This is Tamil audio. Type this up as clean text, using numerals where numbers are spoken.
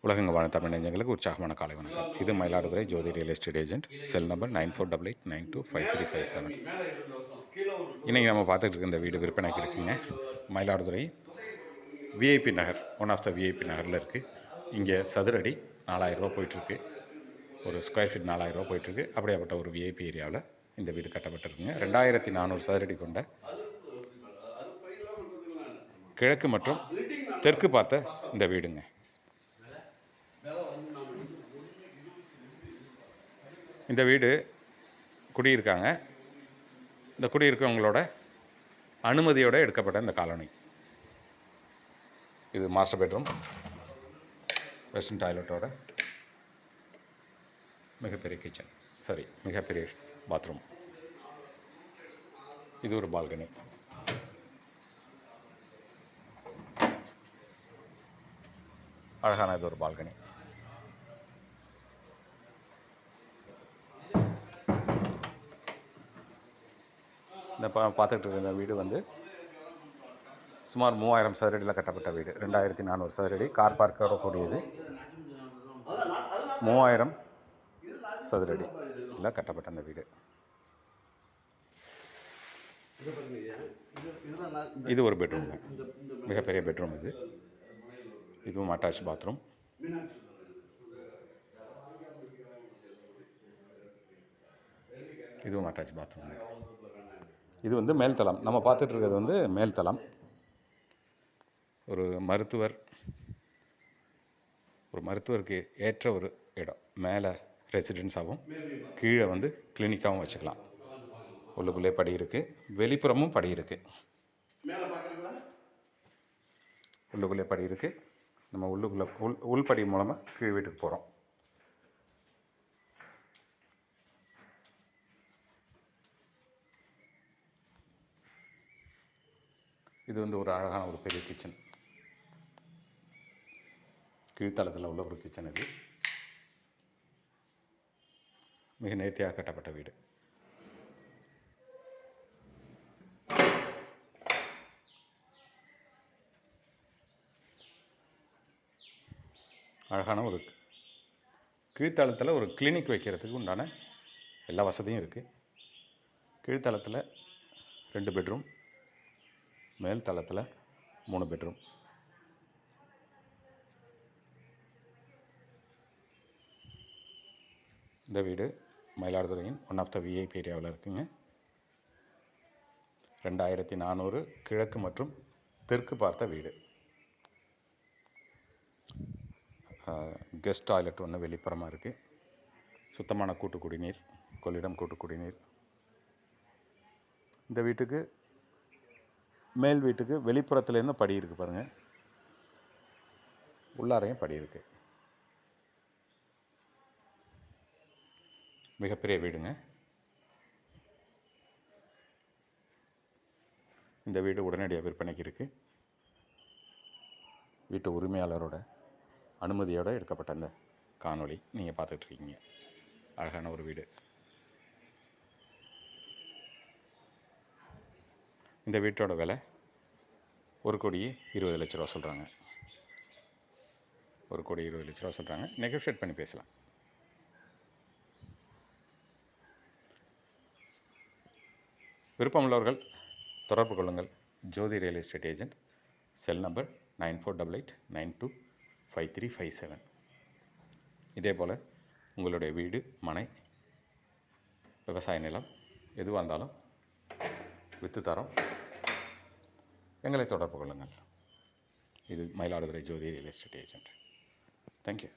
உலகெங்க வாழும் தமிழ் நெஞ்சங்களுக்கு உற்சாகமான காலை வணக்கம். இது Mayiladuthurai Jothi real estate agent. Cell number 9488925357. இன்றைக்கி நம்ம பார்த்துட்டு இருக்க இந்த வீடு விற்பனைக்கு இருக்குங்க. Mayiladuthurai VIP Nagar, one of the VIP நகரில் இருக்குது. இங்கே சதுரடி 4000 போயிட்டுருக்கு. ஒரு ஸ்கொயர் ஃபீட் 4000 போயிட்டுருக்கு. அப்படியாப்பட்ட ஒரு விஐபி ஏரியாவில் இந்த வீடு கட்டப்பட்டிருக்குங்க. 2400 சதுரடி கொண்ட கிழக்கு மற்றும் தெற்கு பார்த்த இந்த வீடுங்க. இந்த வீடு குடியிருக்காங்க. இந்த குடியிருக்கவங்களோட அனுமதியோடு எடுக்கப்பட்ட இந்த காலனி. இது மாஸ்டர் பெட்ரூம், வெஸ்டர்ன் டாய்லெட்டோட மிகப்பெரிய கிச்சன், மிகப்பெரிய பாத்ரூம். இது ஒரு பால்கனி. அழகான இது ஒரு பால்கனி. இந்த பார்த்துட்டு இருக்க இந்த வீடு வந்து சுமார் 3000 சதுரடியில் கட்டப்பட்ட வீடு. 2400 சதுரடி கார் பார்க்கோட கூடியது. 3000 சதுரடியில் கட்டப்பட்ட அந்த வீடு. இது ஒரு பெட்ரூம், மிகப்பெரிய பெட்ரூம். இதுவும் அட்டாச் பாத்ரூம். இதுவும் அட்டாச் பாத்ரூம். இது வந்து மேல்தளம். நம்ம பார்த்துட்டு இருக்கிறது வந்து மேல்தளம். ஒரு மருத்துவருக்கு ஏற்ற ஒரு இடம். மேலே ரெசிடென்ஸாகவும் கீழே வந்து கிளினிக்காகவும் வச்சுக்கலாம். உள்ளுக்குள்ளே படி இருக்குது, வெளிப்புறமும் படி இருக்குது. உள்ளுக்குள்ளே படி இருக்குது. நம்ம உள்ளுக்குள்ளே உள்படி மூலமாக கீழ் வீட்டுக்கு போகிறோம். இது வந்து ஒரு அழகான ஒரு பெரிய கிச்சன். கீழ்த்தளத்தில் உள்ள ஒரு கிச்சன். இது மிக நேர்த்தியாக கட்டப்பட்ட வீடு. அழகான ஒரு கீழ்த்தளத்தில் ஒரு கிளினிக் வைக்கிறதுக்கு உண்டான எல்லா வசதியும் இருக்குது. கீழ்த்தளத்தில் 2 பெட்ரூம், மேல் தளத்தில் 3 பெட்ரூம். இந்த வீடு மயிலாடுதுறையின் ஒன் ஆஃப் த விஐபி ஏரியாவில் இருக்குங்க. 2400 கிழக்கு மற்றும் தெற்கு பார்த்த வீடு. கெஸ்ட் டாய்லெட் ஒன்று வெளிப்புறமாக இருக்குது. சுத்தமான கூட்டு குடிநீர், கொள்ளிடம் கூட்டு குடிநீர். இந்த வீட்டுக்கு மேல் வீட்டுக்கு வெளிப்புறத்துலேருந்து படி இருக்குது பாருங்கள். உள்ளாரையும் படி இருக்குது. மிகப்பெரிய வீடுங்க. இந்த வீடு உடனடியாக விற்பனைக்கு இருக்குது. வீட்டு உரிமையாளரோட அனுமதியோடு எடுக்கப்பட்ட அந்த காணொளி நீங்கள் பார்த்துட்ருக்கீங்க. அழகான ஒரு வீடு. இந்த வீட்டோட விலை 1,20,00,000 சொல்கிறாங்க. 1,20,00,000 சொல்கிறாங்க. நெகோஷியேட் பண்ணி பேசலாம். விருப்பமுள்ளவர்கள் தொடர்பு கொள்ளுங்கள். Jothi real estate agent. Cell number 9488925357. இதே போல் உங்களுடைய வீடு, மனை, விவசாய நிலம் எதுவாக இருந்தாலும் விற்று தரோம். எங்களை தொடர்பு கொள்ளுங்கள். இது Mayiladuthurai Jothi real estate agent. Thank you.